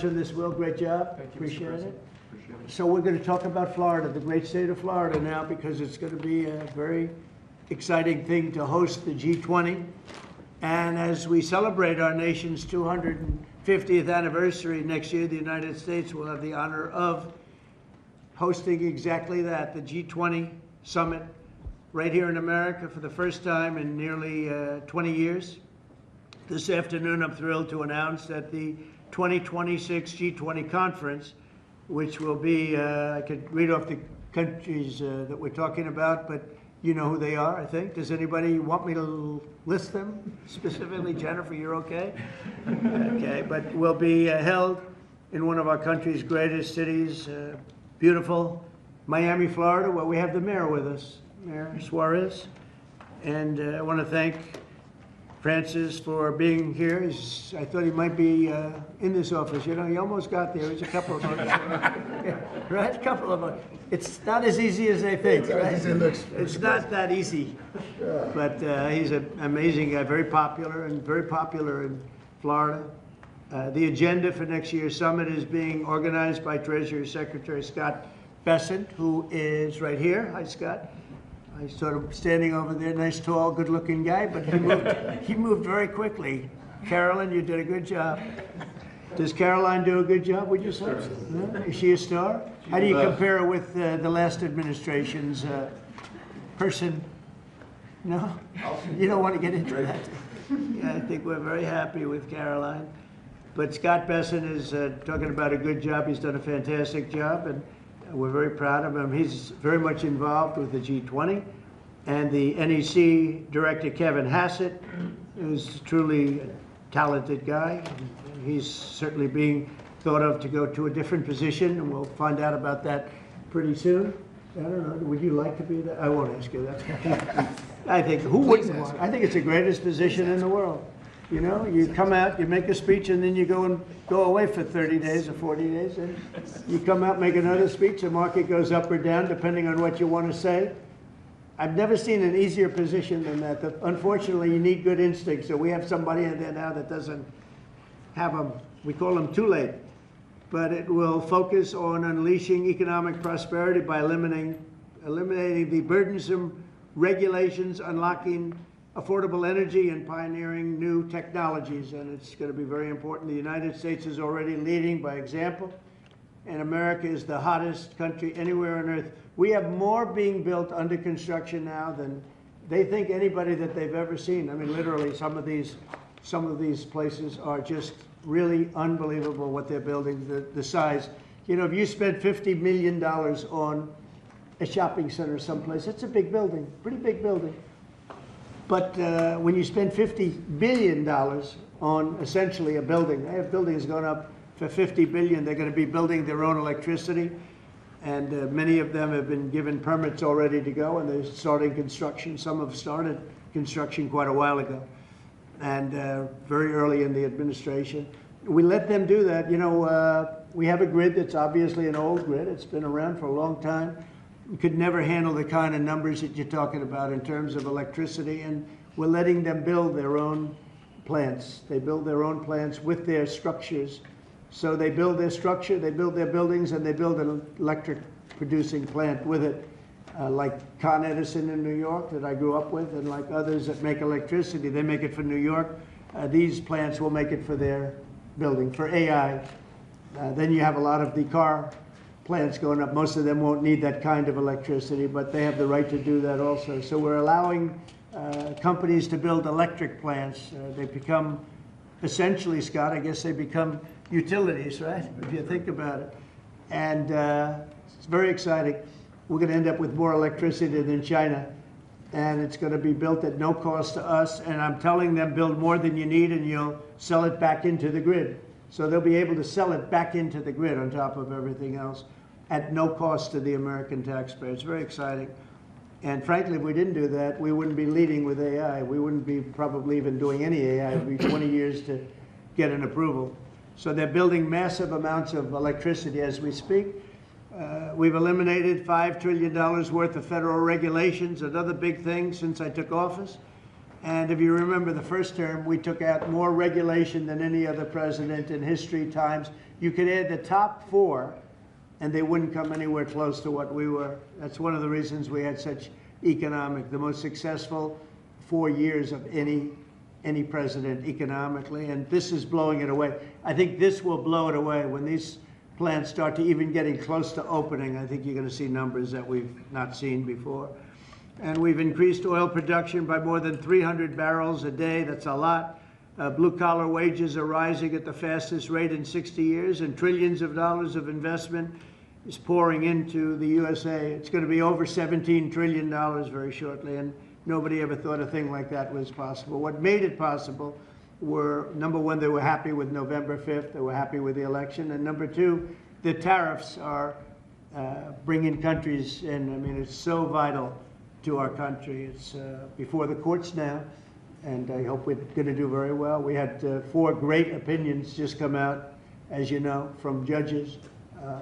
much on this, Will. Great job. Thank you, Mr. Appreciate President. it. Appreciate it. So we're going to talk about Florida, the great state of Florida now, because it's going to be a very exciting thing to host the G20. And as we celebrate our nation's 250th anniversary next year, the United States will have the honor of hosting exactly that, the G20 summit, right here in America for the first time in nearly 20 years. This afternoon, I'm thrilled to announce that the 2026 G20 Conference, which will be, I could read off the countries that we're talking about, but you know who they are, I think. Does anybody want me to list them specifically? Jennifer, you're okay? Okay, but will be held in one of our country's greatest cities, beautiful Miami, Florida, where we have the mayor with us, Mayor Suarez. And I want to thank Francis for being here. I thought he might be in this office. You know, he almost got there. He's a couple of months. Yeah, right? A couple of months. It's not as easy as they think, right? It's not that easy. But he's an amazing guy, very popular in Florida. The agenda for next year's summit is being organized by Treasury Secretary Scott Bessent, who is right here. Hi, Scott. He's sort of standing over there, nice, tall, good-looking guy, but he moved very quickly. Carolyn, you did a good job. Does Caroline do a good job, would you say? No? Is she a star? How do you compare her with the last administration's person? No? You don't want to get into that? Yeah, I think we're very happy with Caroline. But Scott Bessent is talking about a good job. He's done a fantastic job, and we're very proud of him. He's very much involved with the G20, and the NEC director, Kevin Hassett, is truly a talented guy. He's certainly being thought of to go to a different position, and we'll find out about that pretty soon. I don't know, would you like to be that? I won't ask you that. I think, who wouldn't want? I think it's the greatest position in the world. You know, you come out, you make a speech, and then you go away for 30 days or 40 days, and you come out, make another speech, the market goes up or down, depending on what you want to say. I've never seen an easier position than that. Unfortunately, you need good instincts, so we have somebody in there now that doesn't have them. We call them too late. But it will focus on unleashing economic prosperity by eliminating the burdensome regulations, unlocking affordable energy, and pioneering new technologies. And it's going to be very important. The United States is already leading by example, and America is the hottest country anywhere on earth. We have more being built under construction now than they think anybody that they've ever seen. I mean, literally, some of these places are just really unbelievable what they're building, the size. You know, if you spent $50 million on a shopping center someplace, it's a big building, pretty big building. But when you spend $50 billion on essentially a building, they have buildings going up for $50 billion. They're going to be building their own electricity, and many of them have been given permits already to go, and they're starting construction. Some have started construction quite a while ago, and very early in the administration. We let them do that. You know, we have a grid that's obviously an old grid. It's been around for a long time. You could never handle the kind of numbers that you're talking about in terms of electricity, and we're letting them build their own plants. They build their own plants with their structures. So they build their structure, they build their buildings, and they build an electric producing plant with it, like Con Edison in New York that I grew up with, and like others that make electricity. They make it for New York. These plants will make it for their building, for AI. Then you have a lot of the car plants going up. Most of them won't need that kind of electricity, but they have the right to do that also. So we're allowing companies to build electric plants. They become, essentially, Scott, I guess they become utilities, right? If you think about it. And it's very exciting. We're going to end up with more electricity than China, and it's going to be built at no cost to us. And I'm telling them, build more than you need, and you'll sell it back into the grid. So they'll be able to sell it back into the grid on top of everything else at no cost to the American taxpayer. It's very exciting. And frankly, if we didn't do that, we wouldn't be leading with AI. We wouldn't be probably even doing any AI. It would be 20 years to get an approval. So they're building massive amounts of electricity as we speak. We've eliminated $5 trillion worth of federal regulations, another big thing since I took office. And if you remember the first term, we took out more regulation than any other president in history times. You could add the top 4, and they wouldn't come anywhere close to what we were. That's one of the reasons we had such the most successful 4 years of any president economically, and this is blowing it away. I think this will blow it away. When these plants start to even getting close to opening, I think you're going to see numbers that we've not seen before. And we've increased oil production by more than 300 barrels a day. That's a lot. Blue-collar wages are rising at the fastest rate in 60 years, and trillions of dollars of investment is pouring into the USA. It's going to be over $17 trillion very shortly, and nobody ever thought a thing like that was possible. What made it possible were, number one, they were happy with November 5th. They were happy with the election. And number two, the tariffs are bringing countries in. I mean, it's so vital to our country. It's before the courts now, and I hope we're going to do very well. We had 4 great opinions just come out, as you know, from judges.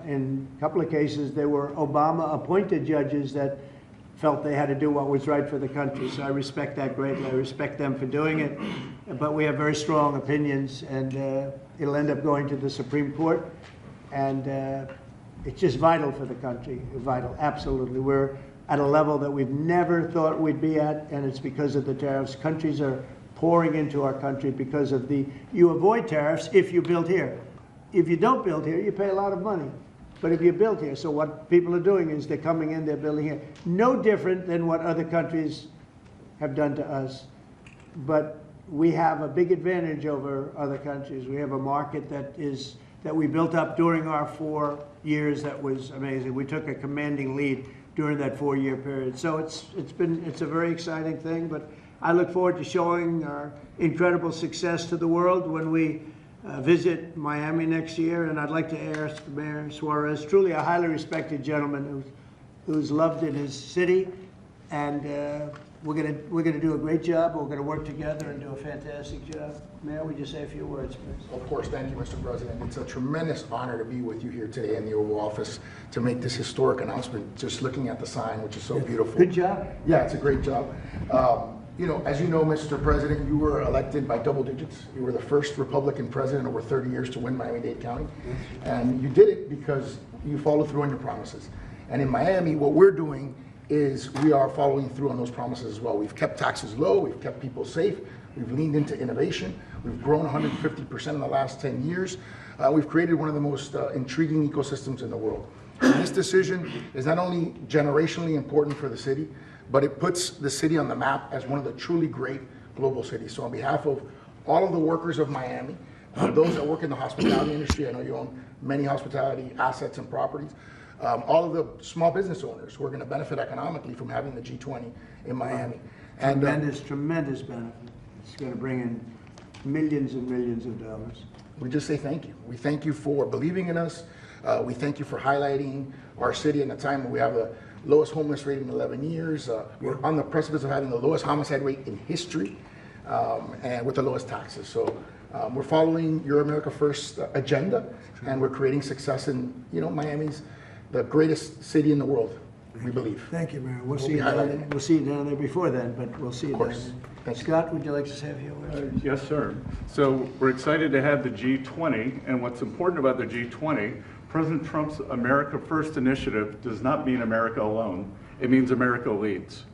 In a couple of cases, they were Obama-appointed judges that felt they had to do what was right for the country. So I respect that greatly. I respect them for doing it. But we have very strong opinions, and it'll end up going to the Supreme Court. And it's just vital for the country. Vital, absolutely. We're at a level that we've never thought we'd be at, and it's because of the tariffs. Countries are pouring into our country because of you avoid tariffs if you build here. If you don't build here, you pay a lot of money. But if you build here, so what people are doing is they're coming in, they're building here. No different than what other countries have done to us. But we have a big advantage over other countries. We have a market that we built up during our 4 years that was amazing. We took a commanding lead during that 4-year period. So it's a very exciting thing, but I look forward to showing our incredible success to the world when we visit Miami next year. And I'd like to ask Mayor Suarez, truly a highly respected gentleman who's loved in his city, and we're gonna do a great job. We're gonna work together and do a fantastic job. Mayor, would you say a few words, please? Of course, thank you, Mr. President. It's a tremendous honor to be with you here today in the Oval Office to make this historic announcement, just looking at the sign, which is so beautiful. Good job. Yeah, it's a great job. As you know, Mr. President, you were elected by double digits. You were the first Republican president over 30 years to win Miami-Dade County. And you did it because you followed through on your promises. And in Miami, what we're doing is we are following through on those promises as well. We've kept taxes low, we've kept people safe, we've leaned into innovation, we've grown 150% in the last 10 years. We've created one of the most intriguing ecosystems in the world. And this decision is not only generationally important for the city, but it puts the city on the map as one of the truly great global cities. So on behalf of all of the workers of Miami, those that work in the hospitality industry, I know you own many hospitality assets and properties, all of the small business owners who are going to benefit economically from having the G20 in Miami. And tremendous benefit. It's going to bring in millions and millions of dollars. We just say thank you. We thank you for believing in us. We thank you for highlighting our city in a time when we have the lowest homeless rate in 11 years. We're on the precipice of having the lowest homicide rate in history, and with the lowest taxes. So we're following your America First agenda, and we're creating success in, Miami's the greatest city in the world, we believe. Thank you, Mayor. We'll see you down there before then, but we'll see you down there. Scott, would you like to say a few words? Yes, sir. So we're excited to have the G20, and what's important about the G20, President Trump's America First initiative does not mean America alone. It means America leads.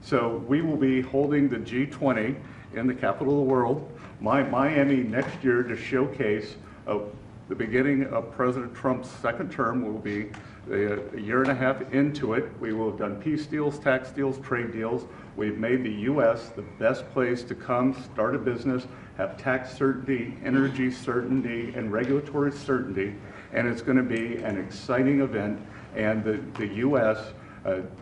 So we will be holding the G20 in the capital of the world, Miami, next year, to showcase the beginning of President Trump's second term. Will be a year and a half into it. We will have done peace deals, tax deals, trade deals. We've made the U.S. the best place to come, start a business, have tax certainty, energy certainty, and regulatory certainty. And it's going to be an exciting event. And the U.S.,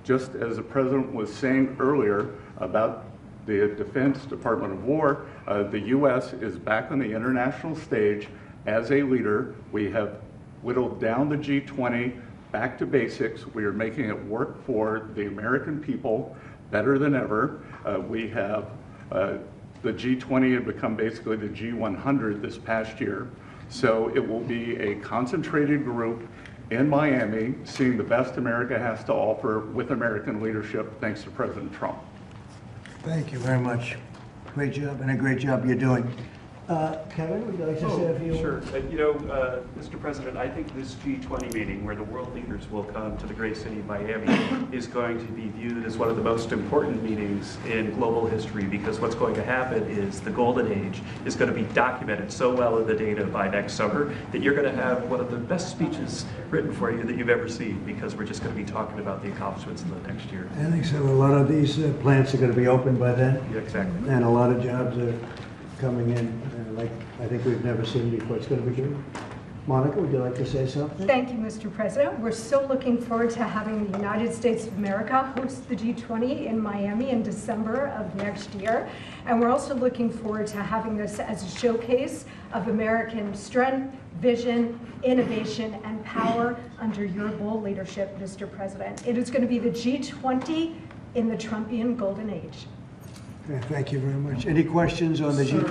just as the President was saying earlier about the Defense Department of War, the U.S. is back on the international stage as a leader. We have whittled down the G20 back to basics. We are making it work for the American people better than ever. We have the G20 had become basically the G100 this past year. So it will be a concentrated group in Miami, seeing the best America has to offer with American leadership, thanks to President Trump. Thank you very much. Great job, and a great job you're doing. Kevin, would you like to say a few Sure. words? Mr. President, I think this G20 meeting, where the world leaders will come to the great city of Miami, is going to be viewed as one of the most important meetings in global history, because what's going to happen is the golden age is going to be documented so well in the data by next summer that you're going to have one of the best speeches written for you that you've ever seen, because we're just going to be talking about the accomplishments in the next year. I think so. A lot of these plants are going to be open by then. Yeah, exactly. And a lot of jobs are coming in, like I think we've never seen before. It's going to be good. Monica, would you like to say something? Thank you, Mr. President. We're so looking forward to having the United States of America host the G20 in Miami in December of next year. And we're also looking forward to having this as a showcase of American strength, vision, innovation, and power under your bold leadership, Mr. President. It is going to be the G20 in the Trumpian golden age. Okay, thank you very much. Any questions on the G20?